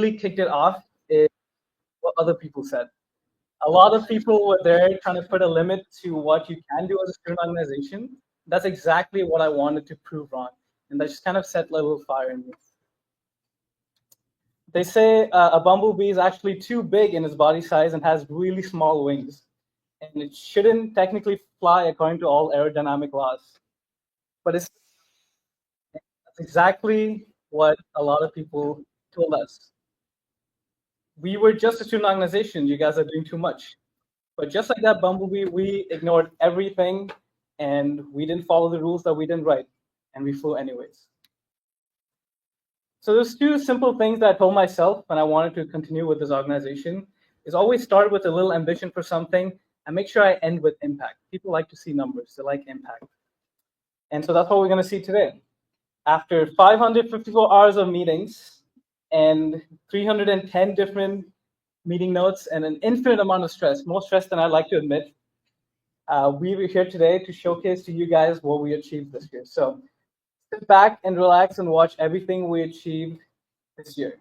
really kicked it off is what other people said. A lot of people were there trying to put a limit to what you can do as a student organization. That's exactly what I wanted to prove wrong, and that just kind of set a little fire in me. They say a bumblebee is actually too big in its body size and has really small wings, and it shouldn't technically fly according to all aerodynamic laws. But that's exactly what a lot of people told us. We were just a student organization. You guys are doing too much. But just like that bumblebee, we ignored everything and we didn't follow the rules that we didn't write, and we flew anyways. So there's two simple things that I told myself when I wanted to continue with this organization is always start with a little ambition for something and make sure I end with impact. People like to see numbers, they like impact. And so that's what we're going to see today. After 554 hours of meetings and 310 different meeting notes and an infinite amount of stress, more stress than I'd like to admit, we were here today to showcase to you guys what we achieved this year. So sit back and relax and watch everything we achieved this year.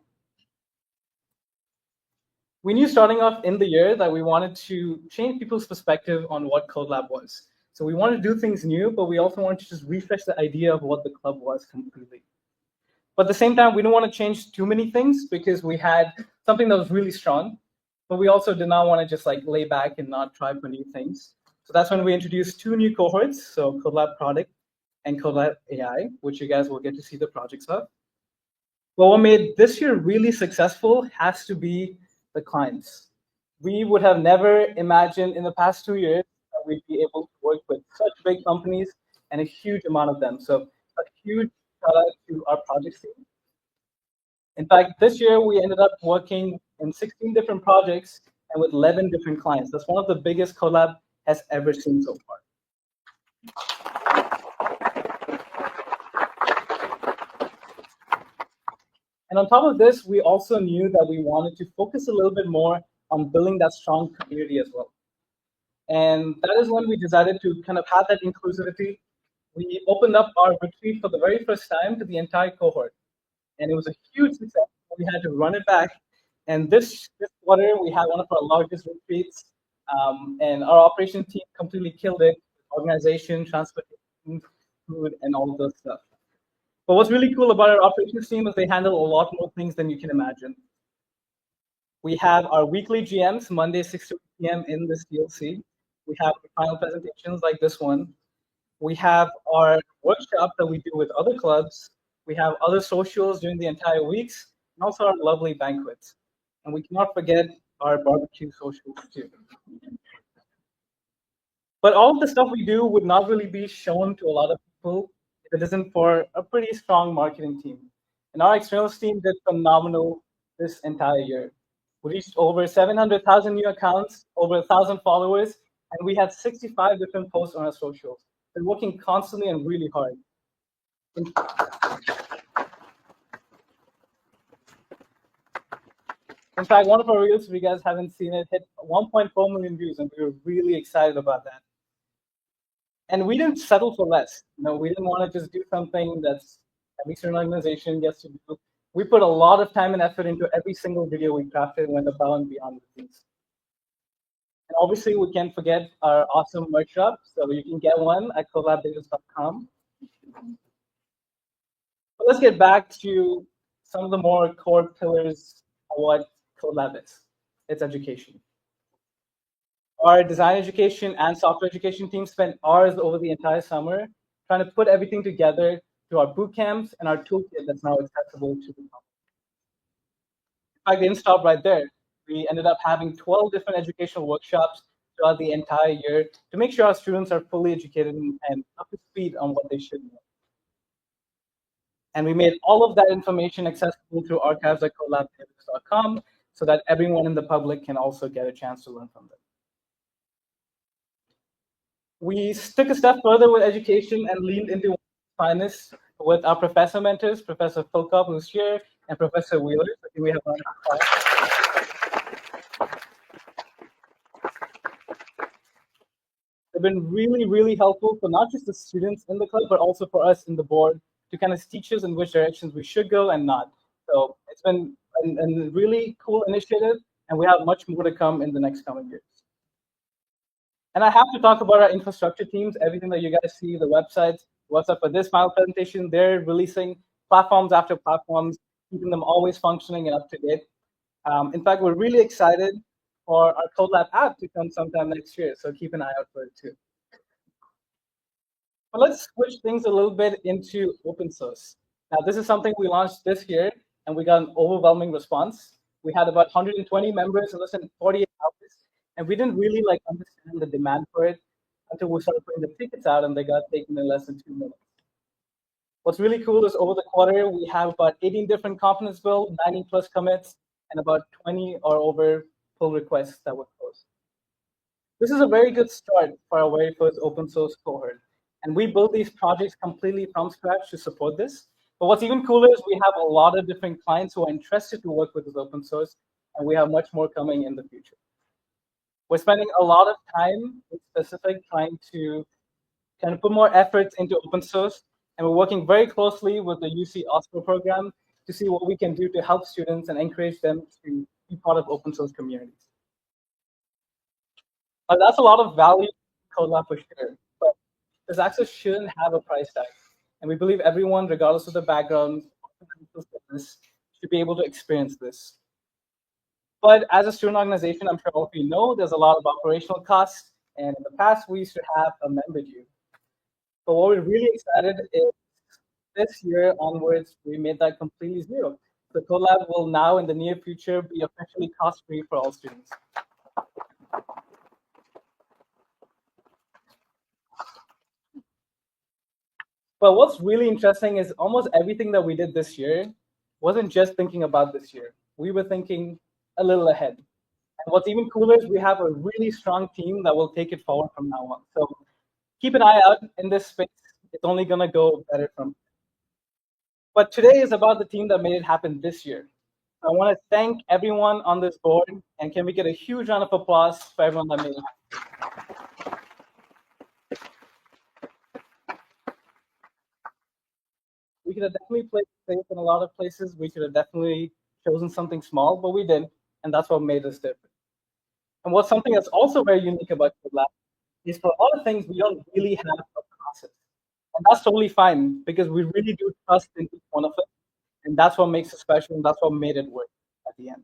We knew starting off in the year that we wanted to change people's perspective on what CodeLab was. So we wanted to do things new, but we also wanted to just refresh the idea of what the club was completely. But at the same time, we didn't want to change too many things because we had something that was really strong, but we also did not want to just like lay back and not try for new things. So that's when we introduced two new cohorts, so CodeLab Product and CodeLab AI, which you guys will get to see the projects of. But what made this year really successful has to be the clients. We would have never imagined in the past 2 years that we'd be able to work with such big companies and a huge amount of them. So a huge shout out to our project team. In fact, this year we ended up working in 16 different projects and with 11 different clients. That's one of the biggest CodeLab has ever seen so far. And on top of this, we also knew that we wanted to focus a little bit more on building that strong community as well. And that is when we decided to kind of have that inclusivity. We opened up our retreat for the very first time to the entire cohort. And it was a huge success. We had to run it back. And this quarter, we had one of our largest retreats. And our operations team completely killed it. Organization, transportation, food, and all of those stuff. But what's really cool about our operations team is they handle a lot more things than you can imagine. We have our weekly GMs, Monday, 6 to 8 p.m. in this DLC. We have final presentations like this one. We have our workshop that we do with other clubs. We have other socials during the entire weeks, and also our lovely banquets. And we cannot forget our barbecue socials too. But all of the stuff we do would not really be shown to a lot of people if it isn't for a pretty strong marketing team. And our externals team did phenomenal this entire year. We reached over 700,000 new accounts, over 1,000 followers, and we had 65 different posts on our socials. They're working constantly and really hard. In fact, one of our reels, if you guys haven't seen it, hit 1.4 million views, and we were really excited about that. And we didn't settle for less. We didn't want to just do something that's every certain organization gets to do. We put a lot of time and effort into every single video we crafted and went above and beyond with these. And obviously, we can't forget our awesome merch shop. So you can get one at collabdavis.com. But let's get back to some of the more core pillars of what CodeLab is. It's education. Our design education and software education team spent hours over the entire summer trying to put everything together to our boot camps and our toolkit that's now accessible to the public. In fact, they didn't stop right there. We ended up having 12 different educational workshops throughout the entire year to make sure our students are fully educated and up to speed on what they should know. And we made all of that information accessible through archives at collabdavis.com so that everyone in the public can also get a chance to learn from them. We took a step further with education and leaned into finest with our professor mentors, Professor Philkop, who's here, and Professor Wheeler. I think we have one. They've been really, really helpful for not just the students in the club, but also for us in the board to kind of teach us in which directions we should go and not. So it's been a really cool initiative, and we have much more to come in the next coming years. And I have to talk about our infrastructure teams, everything that you guys see, the websites, what's up for this final presentation. They're releasing platforms after platforms, keeping them always functioning and up to date. In fact, we're really excited for our CodeLab app to come sometime next year, so keep an eye out for it too. But let's switch things a little bit into open source. Now, this is something we launched this year, and we got an overwhelming response. We had about 120 members in less than 48 hours, and we didn't really understand the demand for it until we started putting the tickets out, and they got taken in less than 2 minutes. What's really cool is over the quarter, we have about 18 different components built, 90 plus commits, and about 20 or over pull requests that were closed. This is a very good start for our very first open source cohort. And we built these projects completely from scratch to support this. But what's even cooler is we have a lot of different clients who are interested to work with this open source, and we have much more coming in the future. We're spending a lot of time in specific trying to kind of put more efforts into open source, and we're working very closely with the UC OSCO program to see what we can do to help students and encourage them to be part of open source communities. That's a lot of value in CodeLab for sure, but this access shouldn't have a price tag. And we believe everyone, regardless of the background, should be able to experience this. But as a student organization, I'm sure all of you know, there's a lot of operational costs. And in the past, we used to have a member due. But what we're really excited is this year onwards, we made that completely zero. The CodeLab will now, in the near future, be officially cost-free for all students. But what's really interesting is almost everything that we did this year wasn't just thinking about this year. We were thinking a little ahead. And what's even cooler is we have a really strong team that will take it forward from now on. So keep an eye out in this space. It's only going to go better from here. But today is about the team that made it happen this year. I want to thank everyone on this board, and can we get a huge round of applause for everyone that made it happen? We could have definitely played safe in a lot of places. We could have definitely chosen something small, but we didn't, and that's what made us different. And what's something that's also very unique about GitLab is for a lot of things, we don't really have a process. And that's totally fine, because we really do trust in each one of it. And that's what makes it special, and that's what made it work at the end.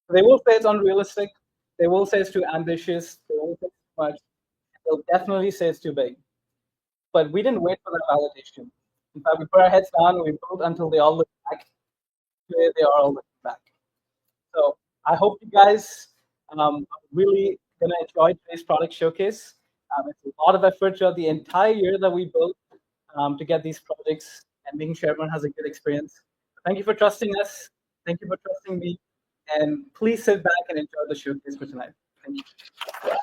They will say it's unrealistic. They will say it's too ambitious. They will say it's too much. They'll definitely say it's too big. But we didn't wait for that validation. In fact, we put our heads down, we built until they all look back. Today, they are all looking back. So I hope you guys really going to enjoy today's product showcase. It's a lot of effort throughout the entire year that we built to get these projects and making sure everyone has a good experience. Thank you for trusting us. Thank you for trusting me. And please sit back and enjoy the showcase for tonight. Thank you.